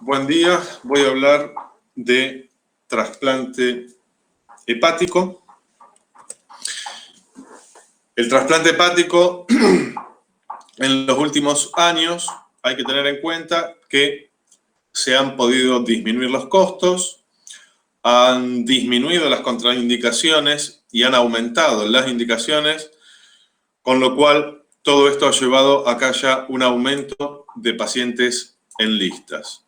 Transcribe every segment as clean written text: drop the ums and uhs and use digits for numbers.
Buen día, voy a hablar de trasplante hepático. El trasplante hepático, en los últimos años, hay que tener en cuenta que se han podido disminuir los costos, han disminuido las contraindicaciones y han aumentado las indicaciones, con lo cual todo esto ha llevado a que haya un aumento de pacientes en listas.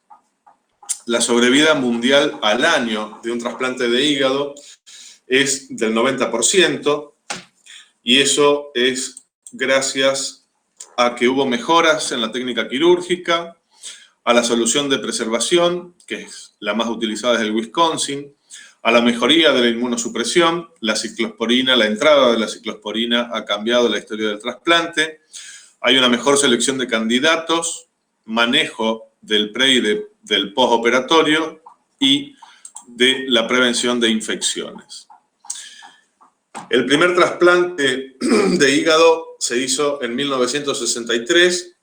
La sobrevida mundial al año de un trasplante de hígado es del 90%, y eso es gracias a que hubo mejoras en la técnica quirúrgica, a la solución de preservación, que es la más utilizada desde el Wisconsin, a la mejoría de la inmunosupresión, la ciclosporina, la entrada de la ciclosporina ha cambiado la historia del trasplante, hay una mejor selección de candidatos, manejo del pre y del postoperatorio y de la prevención de infecciones. El primer trasplante de hígado se hizo en 1963,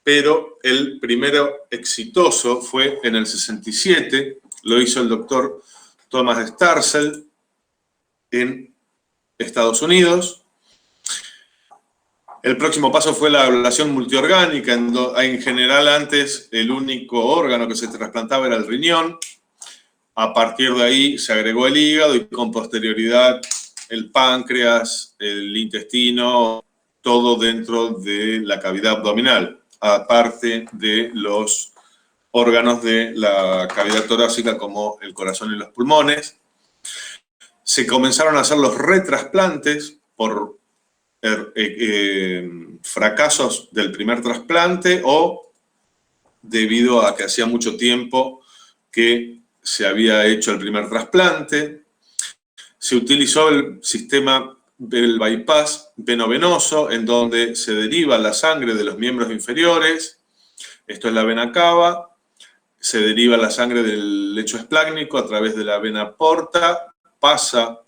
pero el primero exitoso fue en el 67, lo hizo el doctor Thomas Starzl en Estados Unidos. El próximo paso fue la ablación multiorgánica. En general, antes el único órgano que se trasplantaba era el riñón. A partir de ahí se agregó el hígado y con posterioridad el páncreas, el intestino, todo dentro de la cavidad abdominal, aparte de los órganos de la cavidad torácica como el corazón y los pulmones. Se comenzaron a hacer los retrasplantes por fracasos del primer trasplante o debido a que hacía mucho tiempo que se había hecho el primer trasplante. Se utilizó el sistema del bypass venovenoso, en donde se deriva la sangre de los miembros inferiores, esto es la vena cava, se deriva la sangre del lecho esplácnico a través de la vena porta, pasa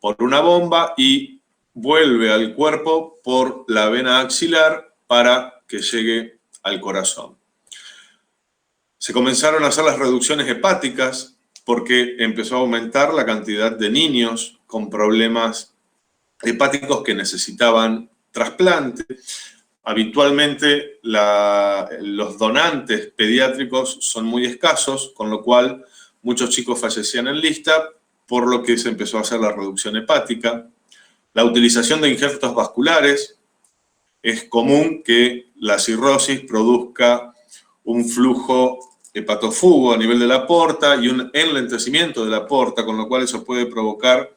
por una bomba y vuelve al cuerpo por la vena axilar para que llegue al corazón. Se comenzaron a hacer las reducciones hepáticas porque empezó a aumentar la cantidad de niños con problemas hepáticos que necesitaban trasplante. Habitualmente los donantes pediátricos son muy escasos, con lo cual muchos chicos fallecían en lista, por lo que se empezó a hacer la reducción hepática. La utilización de injertos vasculares. Es común que la cirrosis produzca un flujo hepatofugo a nivel de la porta y un enlentecimiento de la porta, con lo cual eso puede provocar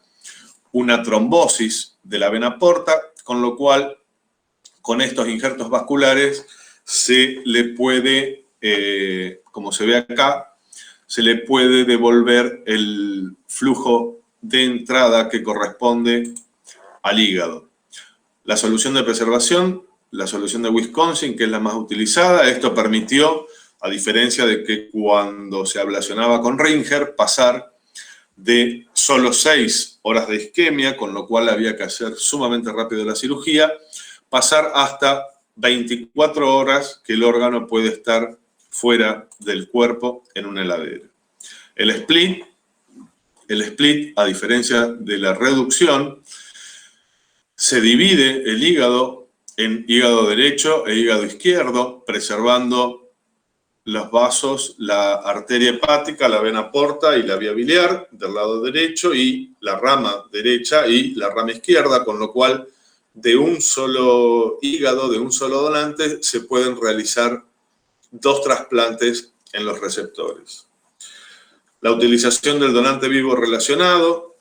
una trombosis de la vena porta, con lo cual con estos injertos vasculares se le puede, como se ve acá, se le puede devolver el flujo de entrada que corresponde al hígado. La solución de preservación, la solución de Wisconsin, que es la más utilizada, esto permitió, a diferencia de que cuando se ablacionaba con Ringer, pasar de solo 6 horas de isquemia, con lo cual había que hacer sumamente rápido la cirugía, pasar hasta 24 horas que el órgano puede estar fuera del cuerpo en una heladera. El split, a diferencia de la reducción, se divide el hígado en hígado derecho e hígado izquierdo, preservando los vasos, la arteria hepática, la vena porta y la vía biliar del lado derecho y la rama derecha y la rama izquierda, con lo cual de un solo hígado, de un solo donante, se pueden realizar 2 trasplantes en los receptores. La utilización del donante vivo relacionado,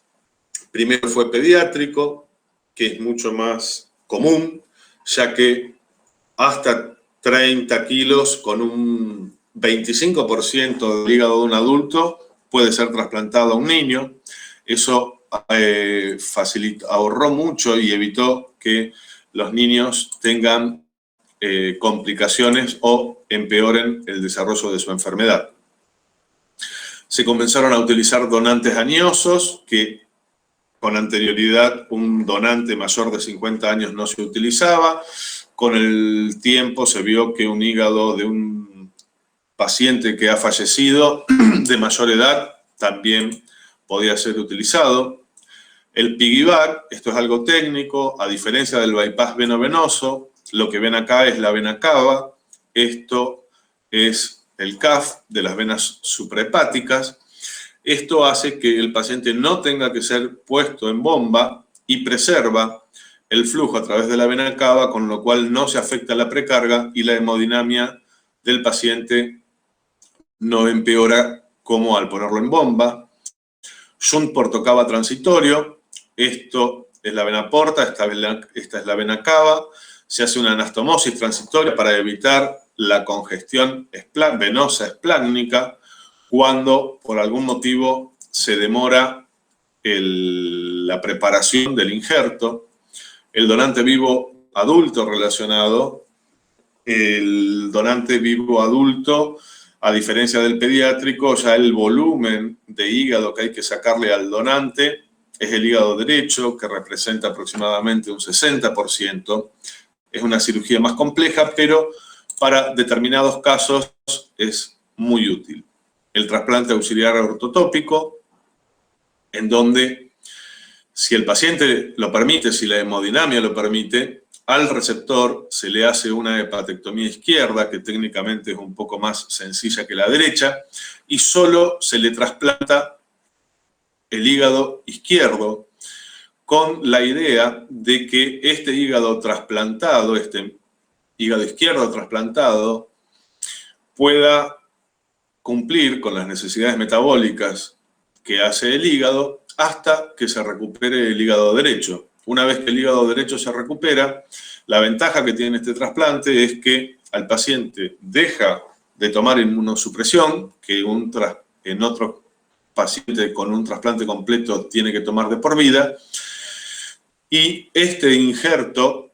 primero fue pediátrico, que es mucho más común, ya que hasta 30 kilos con un 25% del hígado de un adulto puede ser trasplantado a un niño. Eso ahorró mucho y evitó que los niños tengan complicaciones o empeoren el desarrollo de su enfermedad. Se comenzaron a utilizar donantes añosos, que con anterioridad un donante mayor de 50 años no se utilizaba. Con el tiempo se vio que un hígado de un paciente que ha fallecido de mayor edad también podía ser utilizado. El piggyback, esto es algo técnico, a diferencia del bypass veno-venoso, lo que ven acá es la vena cava, esto es el CAF de las venas suprahepáticas. Esto hace que el paciente no tenga que ser puesto en bomba y preserva el flujo a través de la vena cava, con lo cual no se afecta la precarga y la hemodinamia del paciente no empeora como al ponerlo en bomba. Shunt portocava transitorio, esto es la vena porta, esta es la vena cava. Se hace una anastomosis transitoria para evitar la congestión venosa esplácnica cuando por algún motivo se demora la preparación del injerto. El donante vivo adulto relacionado, el donante vivo adulto, a diferencia del pediátrico, ya el volumen de hígado que hay que sacarle al donante es el hígado derecho, que representa aproximadamente un 60%. Es una cirugía más compleja, pero para determinados casos es muy útil. El trasplante auxiliar ortotópico, en donde, si el paciente lo permite, si la hemodinamia lo permite, al receptor se le hace una hepatectomía izquierda, que técnicamente es un poco más sencilla que la derecha, y solo se le trasplanta el hígado izquierdo, con la idea de que este hígado trasplantado, este hígado izquierdo trasplantado, pueda cumplir con las necesidades metabólicas que hace el hígado hasta que se recupere el hígado derecho. Una vez que el hígado derecho se recupera, la ventaja que tiene este trasplante es que al paciente deja de tomar inmunosupresión, que en otro paciente con un trasplante completo tiene que tomar de por vida, y este injerto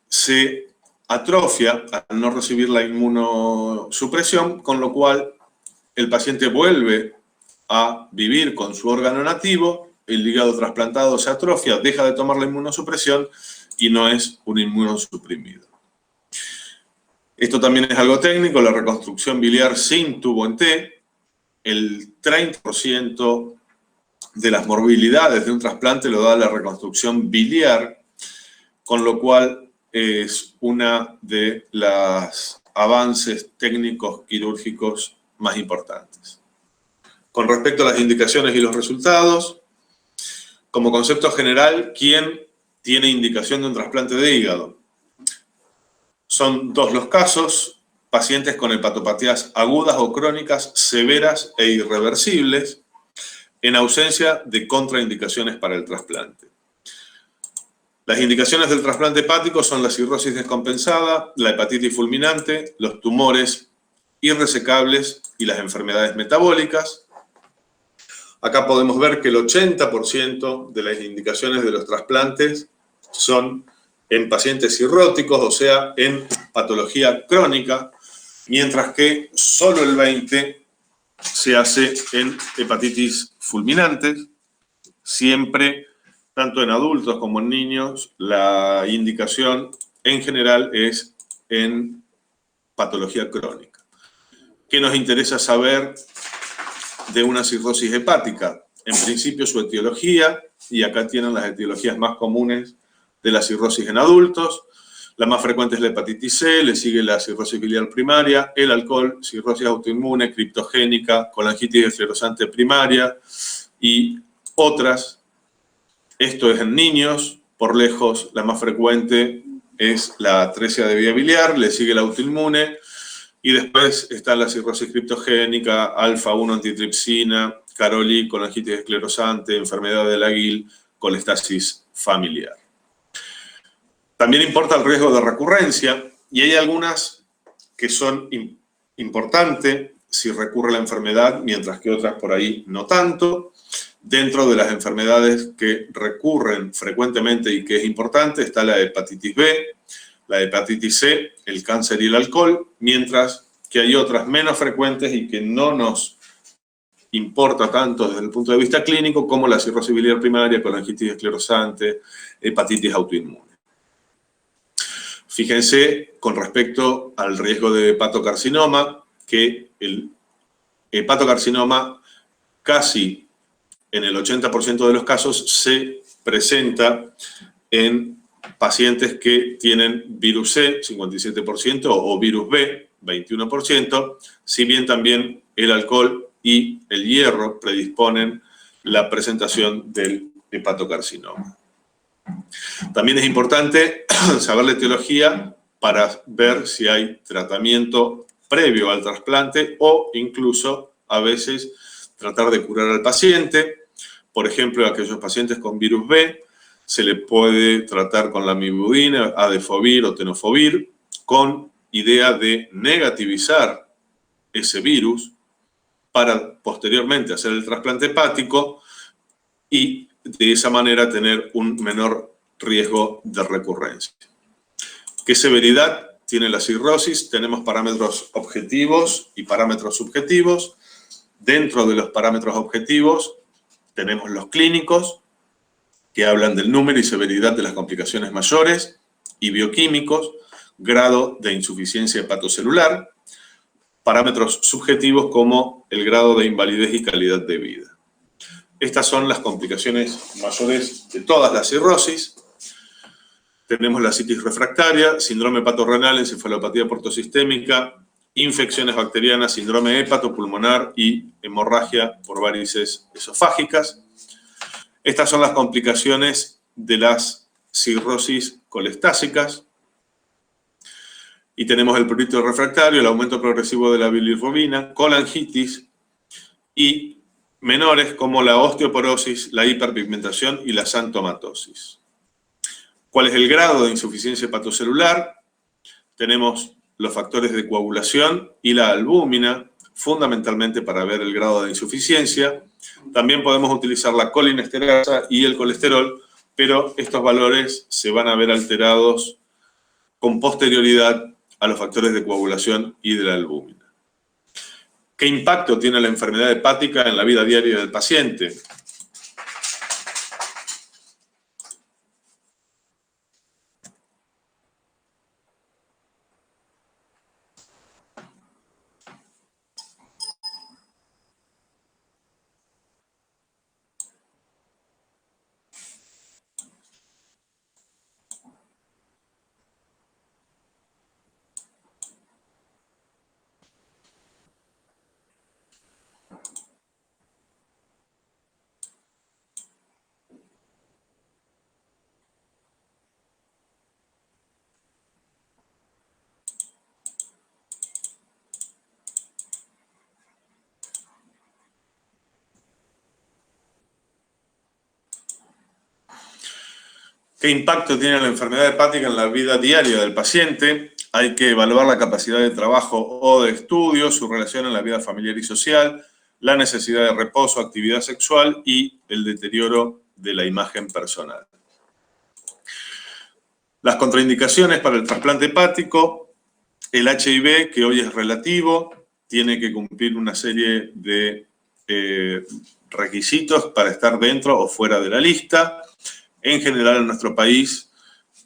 se atrofia al no recibir la inmunosupresión, con lo cual el paciente vuelve a vivir con su órgano nativo, el hígado trasplantado se atrofia, deja de tomar la inmunosupresión y no es un inmunosuprimido. Esto también es algo técnico, la reconstrucción biliar sin tubo en T. El 30% de las morbilidades de un trasplante lo da la reconstrucción biliar, con lo cual es una de los avances técnicos quirúrgicos más importantes. Con respecto a las indicaciones y los resultados, como concepto general, ¿quién tiene indicación de un trasplante de hígado? Son dos los casos: pacientes con hepatopatías agudas o crónicas severas e irreversibles, en ausencia de contraindicaciones para el trasplante. Las indicaciones del trasplante hepático son la cirrosis descompensada, la hepatitis fulminante, los tumores irresecables y las enfermedades metabólicas. Acá podemos ver que el 80% de las indicaciones de los trasplantes son en pacientes cirróticos, o sea, en patología crónica, mientras que solo el 20% se hace en hepatitis fulminantes. Siempre, tanto en adultos como en niños, la indicación en general es en patología crónica. ¿Qué nos interesa saber de una cirrosis hepática? En principio su etiología, y acá tienen las etiologías más comunes de la cirrosis en adultos. La más frecuente es la hepatitis C, le sigue la cirrosis biliar primaria, el alcohol, cirrosis autoinmune, criptogénica, colangitis esclerosante primaria y otras. Esto es en niños, por lejos la más frecuente es la atresia de vía biliar, le sigue la autoinmune, y después está la cirrosis criptogénica, alfa-1 antitripsina, Caroli, colangitis esclerosante, enfermedad de Laguil, colestasis familiar. También importa el riesgo de recurrencia, y hay algunas que son importantes si recurre la enfermedad, mientras que otras por ahí no tanto. Dentro de las enfermedades que recurren frecuentemente y que es importante está la hepatitis B, la hepatitis C, el cáncer y el alcohol, mientras que hay otras menos frecuentes y que no nos importa tanto desde el punto de vista clínico, como la cirrosis biliar primaria, colangitis esclerosante, hepatitis autoinmune. Fíjense, con respecto al riesgo de hepatocarcinoma, que el hepatocarcinoma casi en el 80% de los casos se presenta en pacientes que tienen virus C, 57%, o virus B, 21%, si bien también el alcohol y el hierro predisponen la presentación del hepatocarcinoma. También es importante saber la etiología para ver si hay tratamiento previo al trasplante o incluso a veces tratar de curar al paciente. Por ejemplo, a aquellos pacientes con virus B se le puede tratar con lamivudina, adefovir o tenofovir con idea de negativizar ese virus para posteriormente hacer el trasplante hepático y de esa manera tener un menor riesgo de recurrencia. ¿Qué severidad tiene la cirrosis? Tenemos parámetros objetivos y parámetros subjetivos. Dentro de los parámetros objetivos tenemos los clínicos, que hablan del número y severidad de las complicaciones mayores, y bioquímicos, grado de insuficiencia hepatocelular, parámetros subjetivos como el grado de invalidez y calidad de vida. Estas son las complicaciones mayores de todas las cirrosis. Tenemos la citis refractaria, síndrome hepatorrenal, encefalopatía portosistémica, infecciones bacterianas, síndrome hepatopulmonar y hemorragia por varices esofágicas. Estas son las complicaciones de las cirrosis colestásicas. Y tenemos el prurito refractario, el aumento progresivo de la bilirrubina, colangitis y menores como la osteoporosis, la hiperpigmentación y la xantomatosis. ¿Cuál es el grado de insuficiencia hepatocelular? Tenemos los factores de coagulación y la albúmina, fundamentalmente para ver el grado de insuficiencia. También podemos utilizar la colinesterasa y el colesterol, pero estos valores se van a ver alterados con posterioridad a los factores de coagulación y de la albúmina. ¿Qué impacto tiene la enfermedad hepática en la vida diaria del paciente? ¿Qué impacto tiene la enfermedad hepática en la vida diaria del paciente? Hay que evaluar la capacidad de trabajo o de estudio, su relación en la vida familiar y social, la necesidad de reposo, actividad sexual y el deterioro de la imagen personal. Las contraindicaciones para el trasplante hepático: el HIV, que hoy es relativo, tiene que cumplir una serie de requisitos para estar dentro o fuera de la lista. En general, en nuestro país,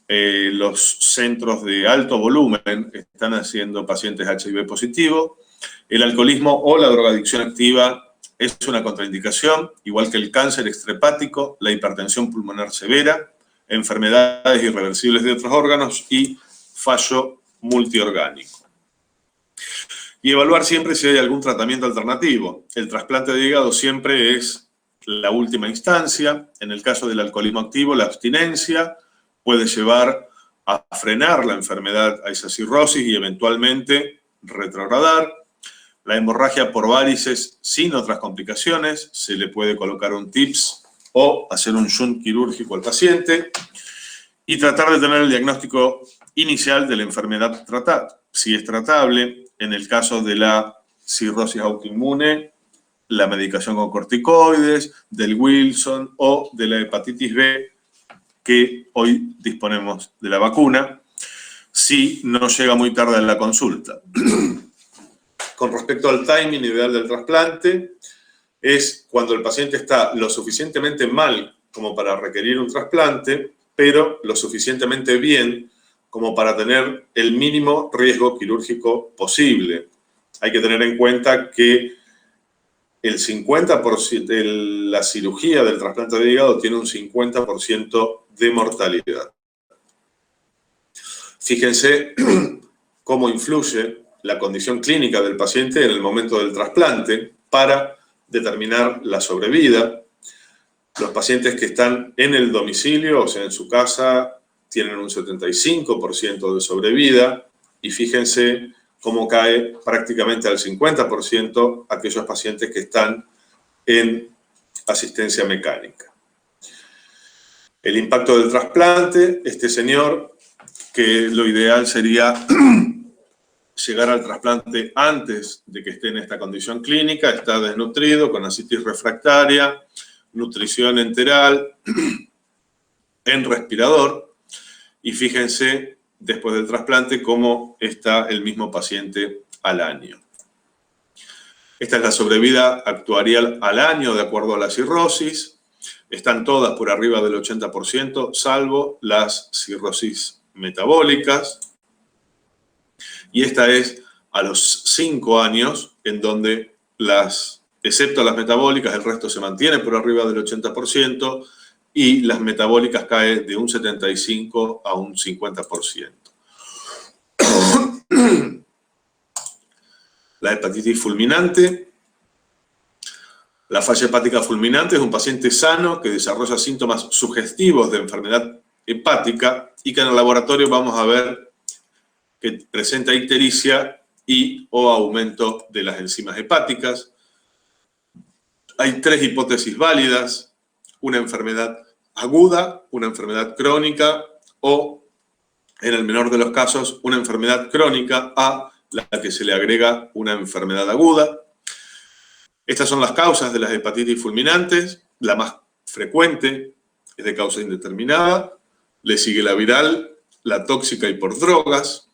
los centros de alto volumen están haciendo pacientes HIV positivo. El alcoholismo o la drogadicción activa es una contraindicación, igual que el cáncer extrahepático, la hipertensión pulmonar severa, enfermedades irreversibles de otros órganos y fallo multiorgánico. Y evaluar siempre si hay algún tratamiento alternativo. El trasplante de hígado siempre es la última instancia. En el caso del alcoholismo activo, la abstinencia puede llevar a frenar la enfermedad, a esa cirrosis y eventualmente retrogradar. La hemorragia por varices sin otras complicaciones, se le puede colocar un TIPS o hacer un shunt quirúrgico al paciente y tratar de tener el diagnóstico inicial de la enfermedad tratada. Si es tratable, en el caso de la cirrosis autoinmune, la medicación con corticoides, del Wilson o de la hepatitis B, que hoy disponemos de la vacuna, si no llega muy tarde en la consulta. Con respecto al timing ideal del trasplante, es cuando el paciente está lo suficientemente mal como para requerir un trasplante, pero lo suficientemente bien como para tener el mínimo riesgo quirúrgico posible. hay que tener en cuenta que el 50% de la cirugía del trasplante de hígado tiene un 50% de mortalidad. Fíjense cómo influye la condición clínica del paciente en el momento del trasplante para determinar la sobrevida. Los pacientes que están en el domicilio, o sea, en su casa, tienen un 75% de sobrevida, y fíjense cómo cae prácticamente al 50% aquellos pacientes que están en asistencia mecánica. El impacto del trasplante, este señor, que lo ideal sería llegar al trasplante antes de que esté en esta condición clínica, está desnutrido, con ascitis refractaria, nutrición enteral, en respirador, y fíjense después del trasplante cómo está el mismo paciente al año. Esta es la sobrevida actuarial al año de acuerdo a la cirrosis. Están todas por arriba del 80%, salvo las cirrosis metabólicas. Y esta es a los 5 años, en donde excepto las metabólicas, el resto se mantiene por arriba del 80%, y las metabólicas caen de un 75% a un 50%. La hepatitis fulminante. La falla hepática fulminante es un paciente sano que desarrolla síntomas sugestivos de enfermedad hepática y que en el laboratorio vamos a ver que presenta ictericia o aumento de las enzimas hepáticas. Hay 3 hipótesis válidas: una enfermedad aguda, una enfermedad crónica o, en el menor de los casos, una enfermedad crónica a la que se le agrega una enfermedad aguda. Estas son las causas de las hepatitis fulminantes. La más frecuente es de causa indeterminada. Le sigue la viral, la tóxica y por drogas.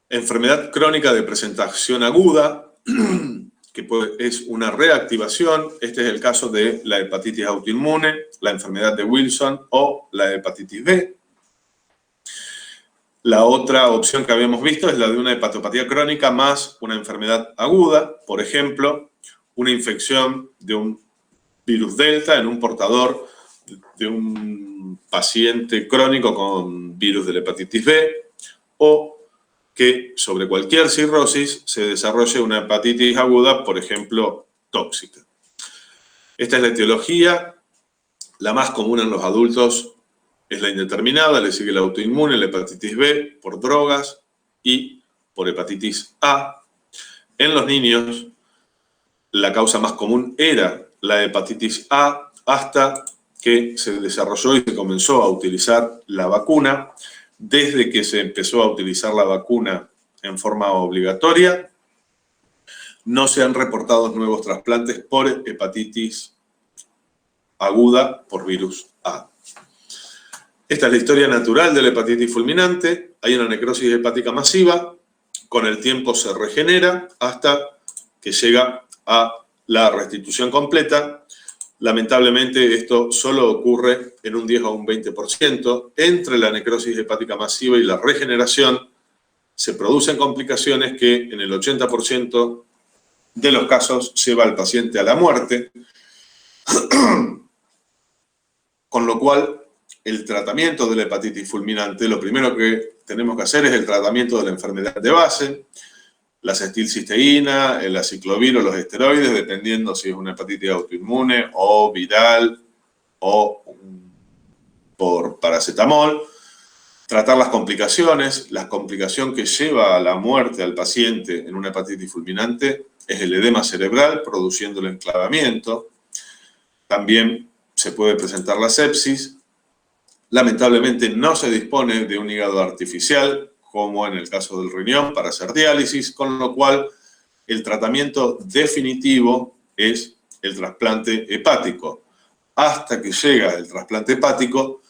Enfermedad crónica de presentación aguda, que es una reactivación. Este es el caso de la hepatitis autoinmune, la enfermedad de Wilson o la hepatitis B. La otra opción que habíamos visto es la de una hepatopatía crónica más una enfermedad aguda, por ejemplo, una infección de un virus delta en un portador de un paciente crónico con virus de la hepatitis B, o que sobre cualquier cirrosis se desarrolle una hepatitis aguda, por ejemplo, tóxica. Esta es la etiología. La más común en los adultos es la indeterminada, le sigue la autoinmune, la hepatitis B por drogas y por hepatitis A. En los niños, la causa más común era la hepatitis A, hasta que se desarrolló y se comenzó a utilizar la vacuna. Desde que se empezó a utilizar la vacuna en forma obligatoria, no se han reportado nuevos trasplantes por hepatitis aguda por virus A. Esta es la historia natural de la hepatitis fulminante. Hay una necrosis hepática masiva, con el tiempo se regenera hasta que llega a la restitución completa. Lamentablemente esto solo ocurre en un 10 o un 20%. Entre la necrosis hepática masiva y la regeneración se producen complicaciones que en el 80% de los casos lleva al paciente a la muerte, con lo cual el tratamiento de la hepatitis fulminante, lo primero que tenemos que hacer es el tratamiento de la enfermedad de base, la acetilcisteína, el aciclovir o los esteroides, dependiendo si es una hepatitis autoinmune o viral o por paracetamol. Tratar las complicaciones. La complicación que lleva a la muerte al paciente en una hepatitis fulminante es el edema cerebral, produciendo el enclavamiento. También se puede presentar la sepsis. Lamentablemente no se dispone de un hígado artificial, como en el caso del riñón, para hacer diálisis, con lo cual el tratamiento definitivo es el trasplante hepático. Hasta que llega el trasplante hepático,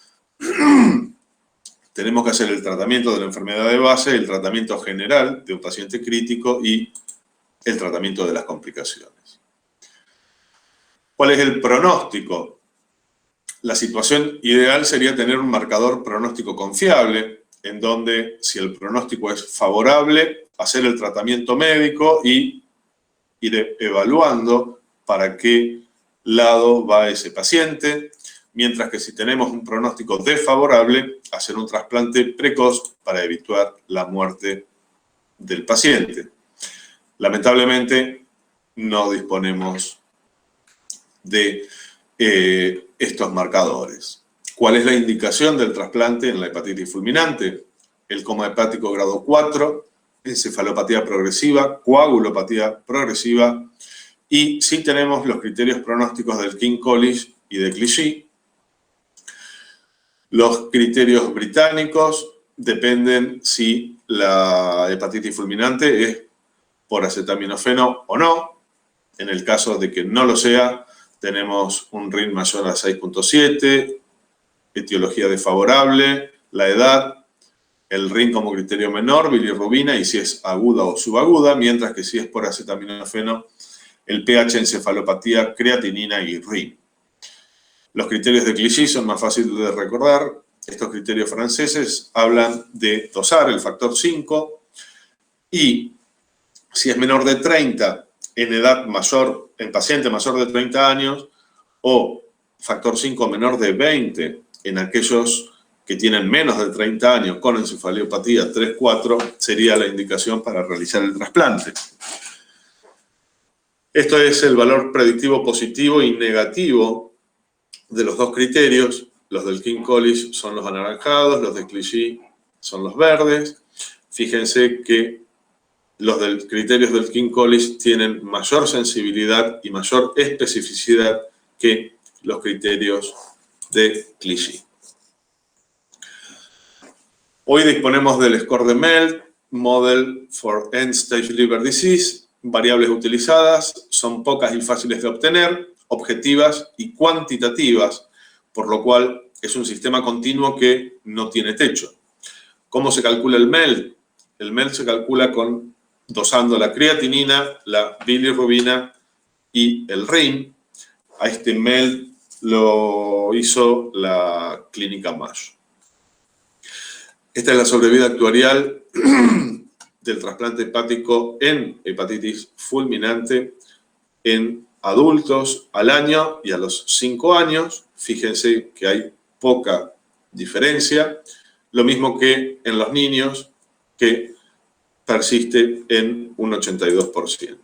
tenemos que hacer el tratamiento de la enfermedad de base, el tratamiento general de un paciente crítico y el tratamiento de las complicaciones. ¿Cuál es el pronóstico? La situación ideal sería tener un marcador pronóstico confiable. en donde, si el pronóstico es favorable, hacer el tratamiento médico y ir evaluando para qué lado va ese paciente, mientras que si tenemos un pronóstico desfavorable, hacer un trasplante precoz para evitar la muerte del paciente. Lamentablemente, no disponemos de estos marcadores. ¿Cuál es la indicación del trasplante en la hepatitis fulminante? El coma hepático grado 4, encefalopatía progresiva, coagulopatía progresiva, y sí tenemos los criterios pronósticos del King College y de Clichy. Los criterios británicos dependen si la hepatitis fulminante es por acetaminofeno o no. En el caso de que no lo sea, tenemos un RIN mayor a 6.7, etiología desfavorable, la edad, el RIN como criterio menor, bilirrubina y si es aguda o subaguda, mientras que si es por acetaminofeno, el pH, encefalopatía, creatinina y RIN. Los criterios de Clichy son más fáciles de recordar. Estos criterios franceses hablan de dosar el factor 5 y si es menor de 30 en edad mayor, en paciente mayor de 30 años, o factor 5 menor de 20 en aquellos que tienen menos de 30 años con encefalopatía 3-4, sería la indicación para realizar el trasplante. Esto es el valor predictivo positivo y negativo de los dos criterios. Los del King College son los anaranjados, los de Clichy son los verdes. Fíjense que los criterios del King College tienen mayor sensibilidad y mayor especificidad que los criterios de Clichy. Hoy disponemos del score de MELD, Model for End-Stage Liver Disease. Variables utilizadas son pocas y fáciles de obtener, objetivas y cuantitativas, por lo cual es un sistema continuo que no tiene techo. ¿Cómo se calcula el MELD? El MELD se calcula dosando la creatinina, la bilirrubina y el RIN. A este MELD lo hizo la Clínica Mayo. Esta es la sobrevida actuarial del trasplante hepático en hepatitis fulminante en adultos al año y a los 5 años. Fíjense que hay poca diferencia. Lo mismo que en los niños, que persiste en un 82%.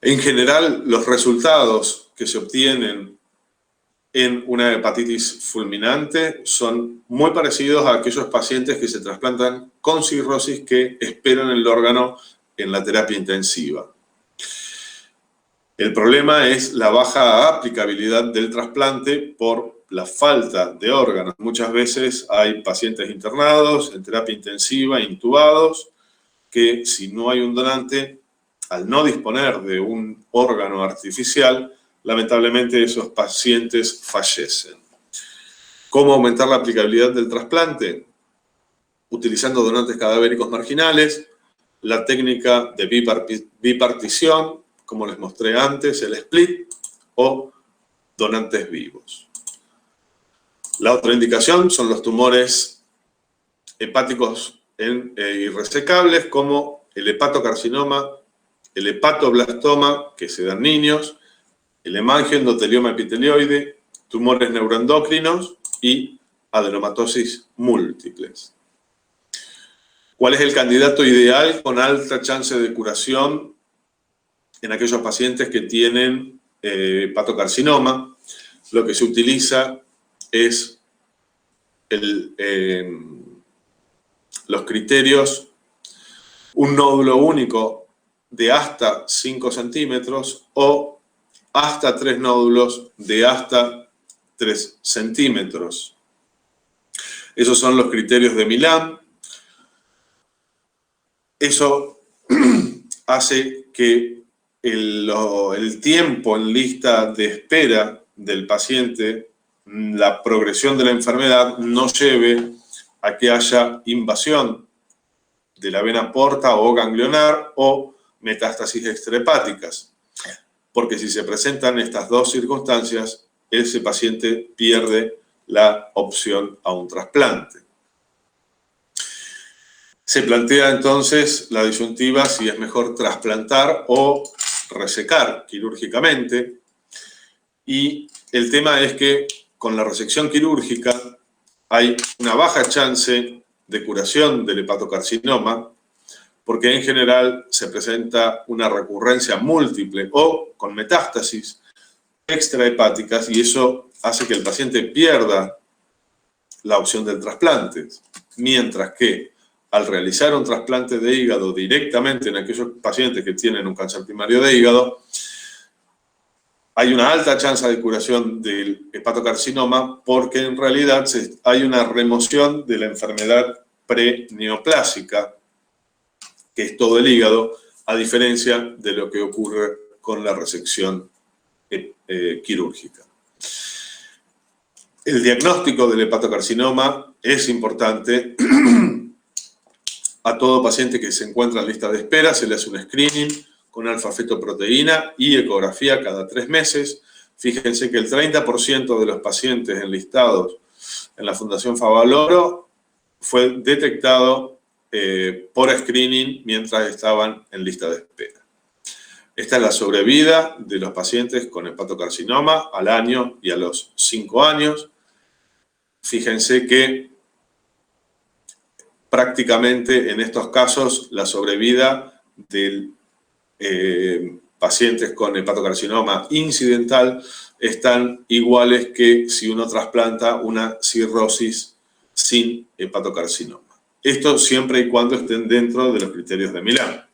En general, los resultados que se obtienen en una hepatitis fulminante son muy parecidos a aquellos pacientes que se trasplantan con cirrosis que esperan el órgano en la terapia intensiva. El problema es la baja aplicabilidad del trasplante por la falta de órganos. Muchas veces hay pacientes internados en terapia intensiva, intubados, que si no hay un donante, al no disponer de un órgano artificial, lamentablemente esos pacientes fallecen. ¿Cómo aumentar la aplicabilidad del trasplante? Utilizando donantes cadavéricos marginales, la técnica de bipartición, como les mostré antes, el split, o donantes vivos. La otra indicación son los tumores hepáticos irresecables, como el hepatocarcinoma, el hepatoblastoma, que se dan niños, el hemangioendotelioma epitelioide, tumores neuroendocrinos y adenomatosis múltiples. ¿Cuál es el candidato ideal con alta chance de curación en aquellos pacientes que tienen hepatocarcinoma? Lo que se utiliza es los criterios, un nódulo único de hasta 5 centímetros o hasta 3 nódulos de hasta 3 centímetros. Esos son los criterios de Milán. Eso hace que el tiempo en lista de espera del paciente, la progresión de la enfermedad, no lleve a que haya invasión de la vena porta o ganglionar o metástasis extrahepáticas. Porque si se presentan estas dos circunstancias, ese paciente pierde la opción a un trasplante. Se plantea entonces la disyuntiva si es mejor trasplantar o resecar quirúrgicamente. Y el tema es que con la resección quirúrgica hay una baja chance de curación del hepatocarcinoma, porque en general se presenta una recurrencia múltiple o con metástasis extrahepáticas, y eso hace que el paciente pierda la opción del trasplante. Mientras que al realizar un trasplante de hígado directamente en aquellos pacientes que tienen un cáncer primario de hígado, hay una alta chance de curación del hepatocarcinoma, porque en realidad hay una remoción de la enfermedad preneoplásica, que es todo el hígado, a diferencia de lo que ocurre con la resección quirúrgica. El diagnóstico del hepatocarcinoma es importante. A todo paciente que se encuentra en lista de espera se le hace un screening con alfa-fetoproteína y ecografía cada 3 meses. Fíjense que el 30% de los pacientes enlistados en la Fundación Favaloro fue detectado por screening mientras estaban en lista de espera. Esta es la sobrevida de los pacientes con hepatocarcinoma al año y a los 5 años. Fíjense que prácticamente en estos casos la sobrevida de pacientes con hepatocarcinoma incidental están iguales que si uno trasplanta una cirrosis sin hepatocarcinoma. Esto siempre y cuando estén dentro de los criterios de Milán.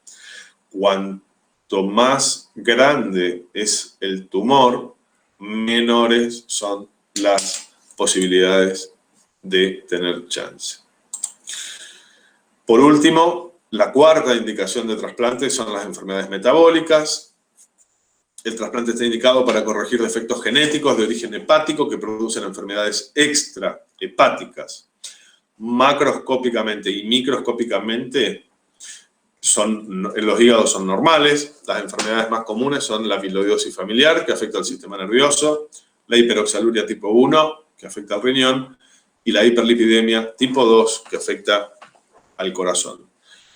Cuanto más grande es el tumor, menores son las posibilidades de tener chance. Por último, la cuarta indicación de trasplante son las enfermedades metabólicas. El trasplante está indicado para corregir defectos genéticos de origen hepático que producen enfermedades extrahepáticas. Macroscópicamente y microscópicamente los hígados son normales. Las enfermedades más comunes son la amiloidosis familiar, que afecta al sistema nervioso, la hiperoxaluria tipo 1, que afecta al riñón, y la hiperlipidemia tipo 2, que afecta al corazón.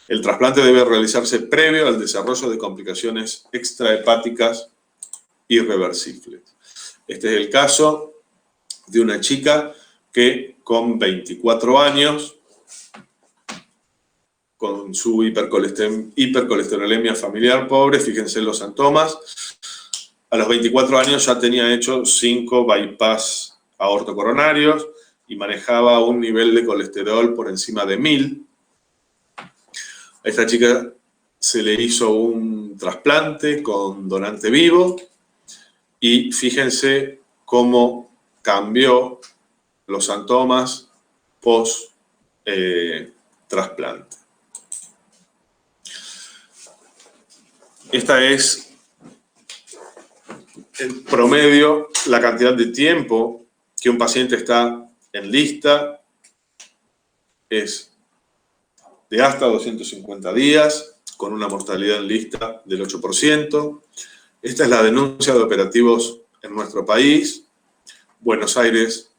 El trasplante debe realizarse previo al desarrollo de complicaciones extrahepáticas irreversibles. Este es el caso de una chica que con 24 años, con su hipercolesterolemia familiar pobre, fíjense los síntomas, a los 24 años ya tenía hecho 5 bypass aortocoronarios y manejaba un nivel de colesterol por encima de 1000. A esta chica se le hizo un trasplante con donante vivo y fíjense cómo cambió los síntomas post-trasplante. Esta es, en promedio, la cantidad de tiempo que un paciente está en lista. Es de hasta 250 días, con una mortalidad en lista del 8%. Esta es la denuncia de operativos en nuestro país. Buenos Aires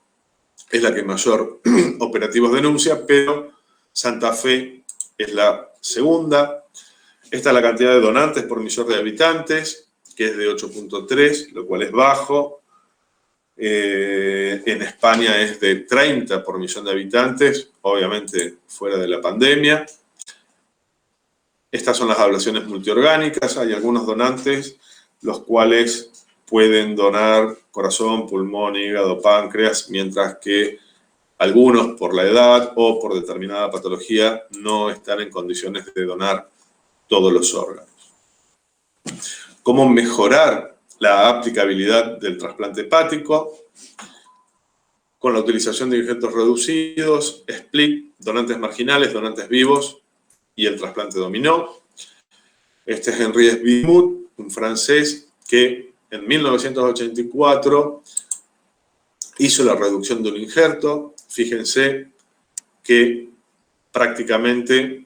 es la que mayor operativos denuncia, pero Santa Fe es la segunda. Esta es la cantidad de donantes por millón de habitantes, que es de 8.3, lo cual es bajo. En España es de 30 por millón de habitantes, obviamente fuera de la pandemia. Estas son las ablaciones multiorgánicas. Hay algunos donantes los cuales pueden donar corazón, pulmón, hígado, páncreas, mientras que algunos por la edad o por determinada patología no están en condiciones de donar todos los órganos. ¿Cómo mejorar la aplicabilidad del trasplante hepático? Con la utilización de injertos reducidos, split, donantes marginales, donantes vivos y el trasplante dominó. Este es Henri Bismuth, un francés que en 1984 hizo la reducción de un injerto. Fíjense que prácticamente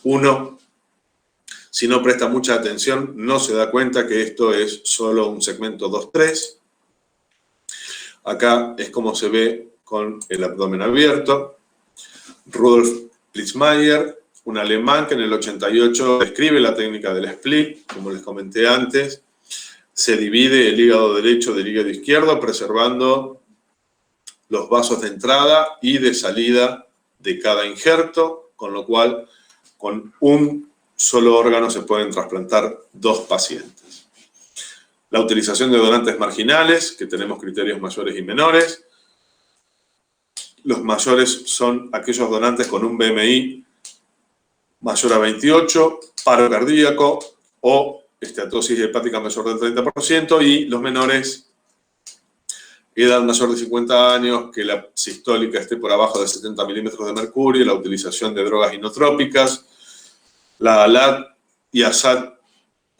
uno, si no presta mucha atención, no se da cuenta que esto es solo un segmento 2-3. Acá es como se ve con el abdomen abierto. Rudolf Plitzmaier, un alemán que en el 88 describe la técnica del split, como les comenté antes. Se divide el hígado derecho del hígado izquierdo, preservando los vasos de entrada y de salida de cada injerto, con lo cual con un solo órgano se pueden trasplantar 2 pacientes. La utilización de donantes marginales, que tenemos criterios mayores y menores. Los mayores son aquellos donantes con un BMI mayor a 28, paro cardíaco o esteatosis hepática mayor del 30%, y los menores, edad mayor de 50 años, que la sistólica esté por abajo de 70 milímetros de mercurio, la utilización de drogas inotrópicas, la ALAT y ASAT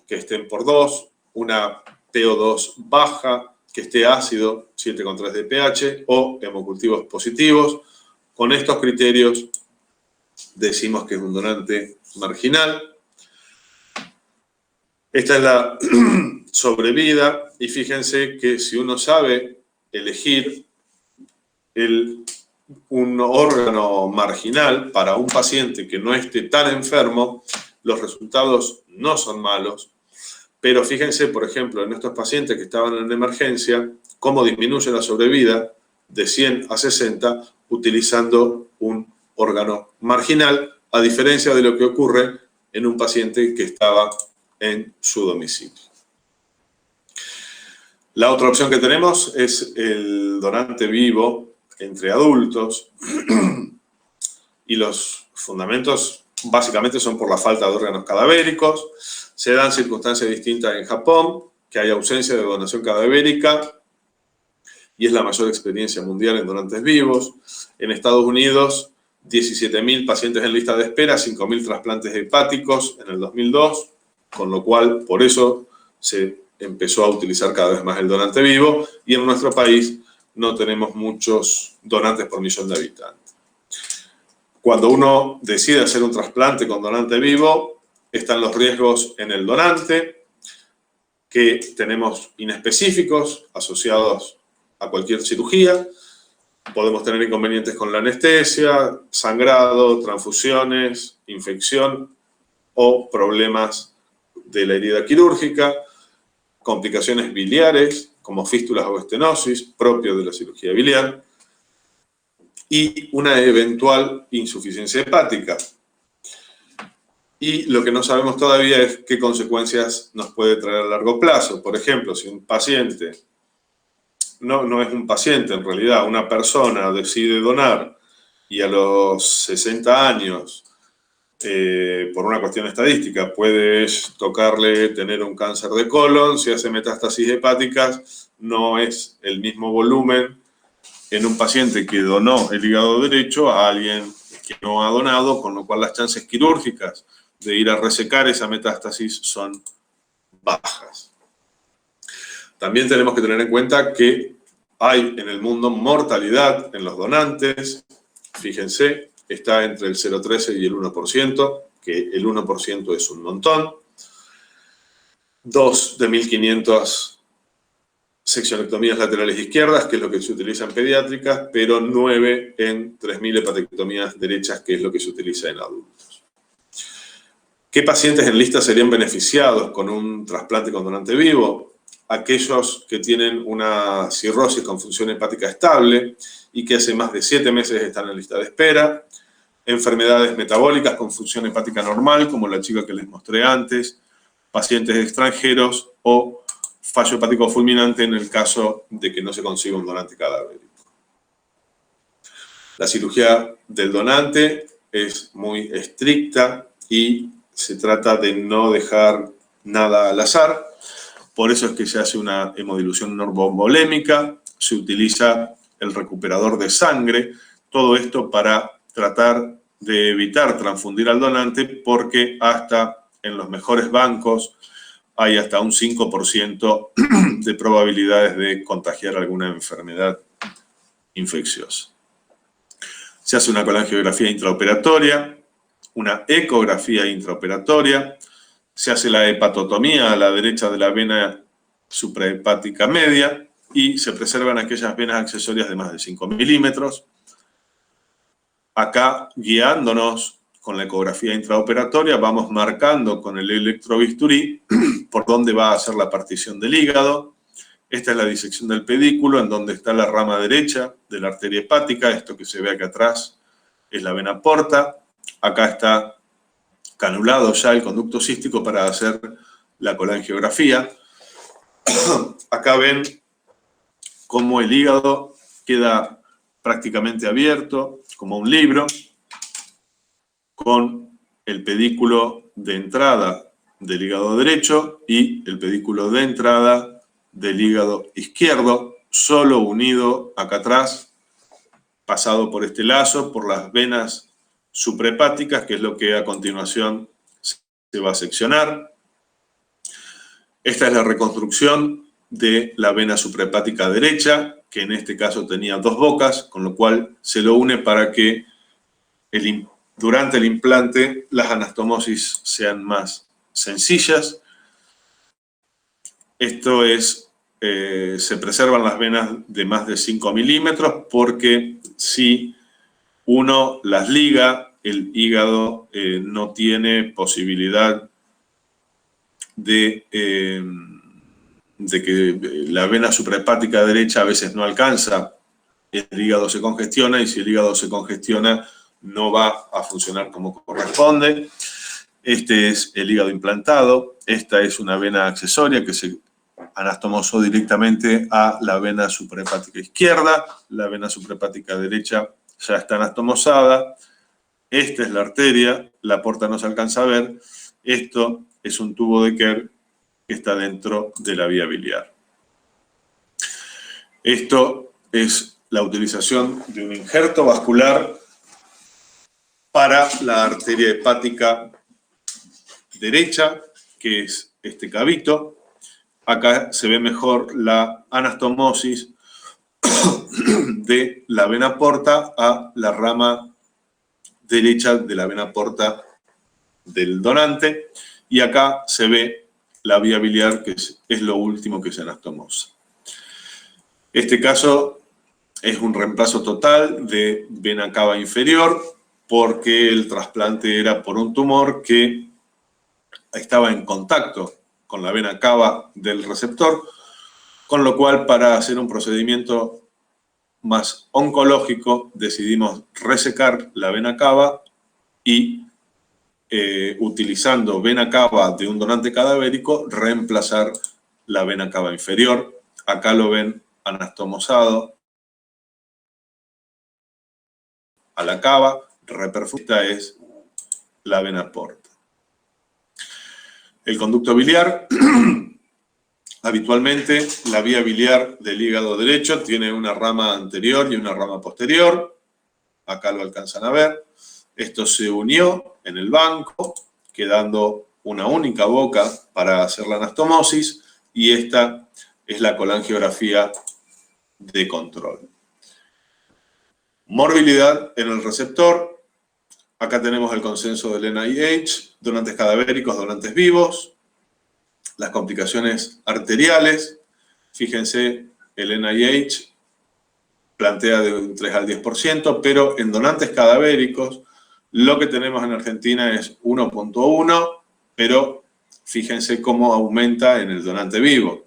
que estén por 2, una PO2 baja, que esté ácido, 7,3 de pH, o hemocultivos positivos. Con estos criterios decimos que es un donante marginal. Esta es la sobrevida, y fíjense que si uno sabe elegir un órgano marginal para un paciente que no esté tan enfermo, los resultados no son malos. Pero fíjense, por ejemplo, en estos pacientes que estaban en emergencia, cómo disminuye la sobrevida de 100 a 60 utilizando un órgano marginal, a diferencia de lo que ocurre en un paciente que estaba en su domicilio. La otra opción que tenemos es el donante vivo entre adultos, y los fundamentos básicamente son por la falta de órganos cadavéricos. Se dan circunstancias distintas en Japón, que hay ausencia de donación cadavérica y es la mayor experiencia mundial en donantes vivos. En Estados Unidos, 17.000 pacientes en lista de espera, 5.000 trasplantes hepáticos en el 2002, con lo cual por eso se empezó a utilizar cada vez más el donante vivo, y en nuestro país no tenemos muchos donantes por millón de habitantes. Cuando uno decide hacer un trasplante con donante vivo, están los riesgos en el donante, que tenemos inespecíficos asociados a cualquier cirugía. Podemos tener inconvenientes con la anestesia, sangrado, transfusiones, infección o problemas de la herida quirúrgica, complicaciones biliares como fístulas o estenosis, propio de la cirugía biliar, y una eventual insuficiencia hepática. Y lo que no sabemos todavía es qué consecuencias nos puede traer a largo plazo. Por ejemplo, si un paciente, no es un paciente en realidad, una persona decide donar y a los 60 años, por una cuestión estadística, puede tocarle tener un cáncer de colon, si hace metástasis hepáticas, no es el mismo volumen en un paciente que donó el hígado derecho a alguien que no ha donado, con lo cual las chances quirúrgicas de ir a resecar esa metástasis son bajas. También tenemos que tener en cuenta que hay en el mundo mortalidad en los donantes. Fíjense, está entre el 0,13 y el 1%, que el 1% es un montón. 2 de 1.500 seccionectomías laterales izquierdas, que es lo que se utiliza en pediátricas, pero 9 en 3.000 hepatectomías derechas, que es lo que se utiliza en adultos. ¿Qué pacientes en lista serían beneficiados con un trasplante con donante vivo? Aquellos que tienen una cirrosis con función hepática estable y que hace más de 7 meses están en lista de espera, enfermedades metabólicas con función hepática normal, como la chica que les mostré antes, pacientes extranjeros o fallo hepático fulminante en el caso de que no se consiga un donante cadavérico. La cirugía del donante es muy estricta y se trata de no dejar nada al azar. Por eso es que se hace una hemodilución normovolémica, se utiliza el recuperador de sangre, todo esto para tratar de evitar transfundir al donante, porque hasta en los mejores bancos hay hasta un 5% de probabilidades de contagiar alguna enfermedad infecciosa. Se hace una colangiografía intraoperatoria, una ecografía intraoperatoria, se hace la hepatotomía a la derecha de la vena suprahepática media, y se preservan aquellas venas accesorias de más de 5 milímetros. Acá, guiándonos con la ecografía intraoperatoria, vamos marcando con el electrobisturí por dónde va a ser la partición del hígado. Esta es la disección del pedículo, en donde está la rama derecha de la arteria hepática. Esto que se ve acá atrás es la vena porta. Acá está canulado ya el conducto cístico para hacer la colangiografía. Acá ven cómo el hígado queda prácticamente abierto, como un libro, con el pedículo de entrada del hígado derecho y el pedículo de entrada del hígado izquierdo, solo unido acá atrás, pasado por este lazo, por las venas suprahepáticas, que es lo que a continuación se va a seccionar. Esta es la reconstrucción de la vena suprahepática derecha, que en este caso tenía dos bocas, con lo cual se lo une para que durante el implante las anastomosis sean más sencillas. Esto es, se preservan las venas de más de 5 milímetros porque si uno las liga, el hígado no tiene posibilidad de que la vena suprahepática derecha a veces no alcanza, el hígado se congestiona y si el hígado se congestiona no va a funcionar como corresponde. Este es el hígado implantado, esta es una vena accesoria que se anastomosó directamente a la vena suprahepática izquierda, la vena suprahepática derecha ya está anastomosada, esta es la arteria, la porta no se alcanza a ver, esto es un tubo de Kerr que está dentro de la vía biliar. Esto es la utilización de un injerto vascular para la arteria hepática derecha, que es este cabito. Acá se ve mejor la anastomosis de la vena porta a la rama derecha de la vena porta del donante. Y acá se ve la vía biliar, que es lo último que se anastomosa. Este caso es un reemplazo total de vena cava inferior porque el trasplante era por un tumor que estaba en contacto con la vena cava del receptor, con lo cual para hacer un procedimiento más oncológico decidimos resecar la vena cava y utilizando vena cava de un donante cadavérico reemplazar la vena cava inferior. Acá lo ven anastomosado a la cava, reperfusa es la vena porta. El conducto biliar, habitualmente la vía biliar del hígado derecho tiene una rama anterior y una rama posterior. Acá lo alcanzan a ver. Esto se unió en el banco, quedando una única boca para hacer la anastomosis, y esta es la colangiografía de control. Morbilidad en el receptor. Acá tenemos el consenso del NIH, donantes cadavéricos, donantes vivos, las complicaciones arteriales. Fíjense, el NIH plantea de un 3 al 10%, pero en donantes cadavéricos lo que tenemos en Argentina es 1.1, pero fíjense cómo aumenta en el donante vivo.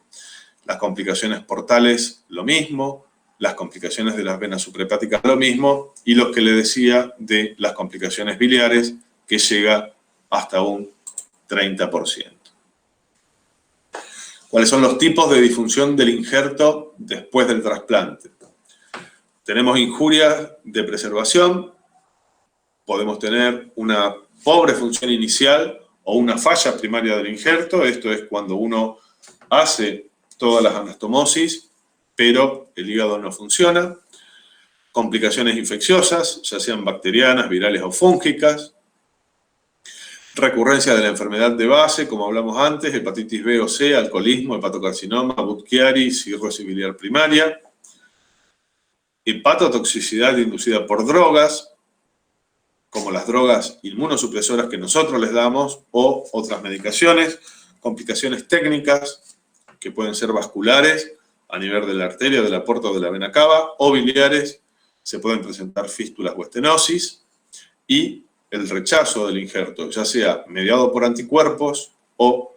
Las complicaciones portales, lo mismo. Las complicaciones de las venas suprahepáticas, lo mismo. Y lo que le decía de las complicaciones biliares, que llega hasta un 30%. ¿Cuáles son los tipos de disfunción del injerto después del trasplante? Tenemos injurias de preservación. Podemos tener una pobre función inicial o una falla primaria del injerto. Esto es cuando uno hace todas las anastomosis, pero el hígado no funciona. Complicaciones infecciosas, ya sean bacterianas, virales o fúngicas. Recurrencia de la enfermedad de base, como hablamos antes, hepatitis B o C, alcoholismo, hepatocarcinoma, Budd-Chiari, cirrosis biliar primaria. Hepatotoxicidad inducida por drogas, como las drogas inmunosupresoras que nosotros les damos, o otras medicaciones. Complicaciones técnicas, que pueden ser vasculares a nivel de la arteria, de la porta o de la vena cava, o biliares, se pueden presentar fístulas o estenosis, y el rechazo del injerto, ya sea mediado por anticuerpos o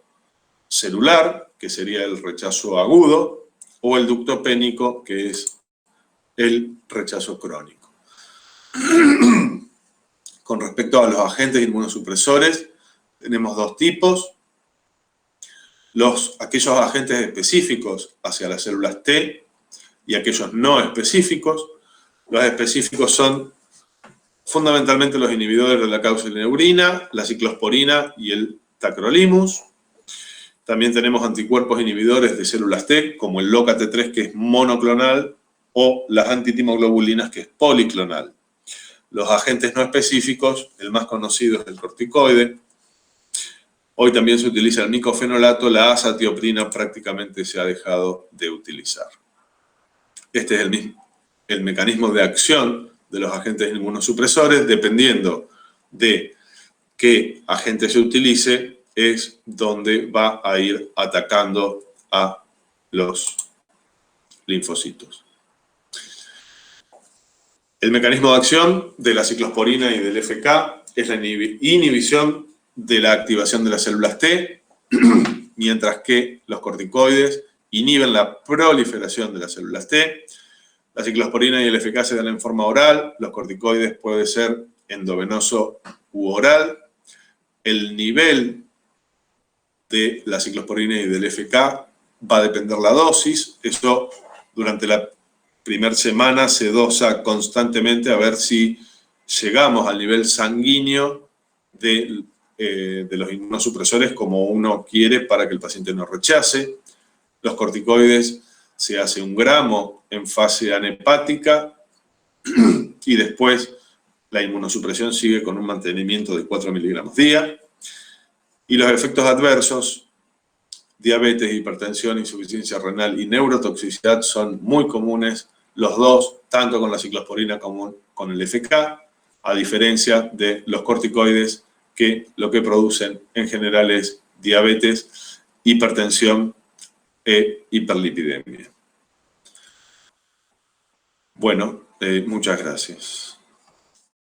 celular, que sería el rechazo agudo, o el ducto pénico, que es el rechazo crónico. Con respecto a los agentes inmunosupresores, tenemos dos tipos. Aquellos agentes específicos hacia las células T y aquellos no específicos. Los específicos son fundamentalmente los inhibidores de la calcineurina, la ciclosporina y el tacrolimus. También tenemos anticuerpos inhibidores de células T, como el LOCAT3, que es monoclonal, o las antitimoglobulinas, que es policlonal. Los agentes no específicos, el más conocido es el corticoide. Hoy también se utiliza el micofenolato, la azatioprina prácticamente se ha dejado de utilizar. Este es el mecanismo de acción de los agentes inmunosupresores. Dependiendo de qué agente se utilice, es donde va a ir atacando a los linfocitos. El mecanismo de acción de la ciclosporina y del FK es la inhibición de la activación de las células T, mientras que los corticoides inhiben la proliferación de las células T. La ciclosporina y el FK se dan en forma oral, los corticoides puede ser endovenoso u oral. El nivel de la ciclosporina y del FK va a depender la dosis. Eso durante la primera semana se dosa constantemente a ver si llegamos al nivel sanguíneo de los inmunosupresores como uno quiere para que el paciente no rechace. Los corticoides se hace 1 gramo en fase anhepática y después la inmunosupresión sigue con un mantenimiento de 4 miligramos día. Y los efectos adversos, diabetes, hipertensión, insuficiencia renal y neurotoxicidad son muy comunes, los dos, tanto con la ciclosporina como con el FK, a diferencia de los corticoides, que lo que producen en general es diabetes, hipertensión e hiperlipidemia. Bueno, muchas gracias.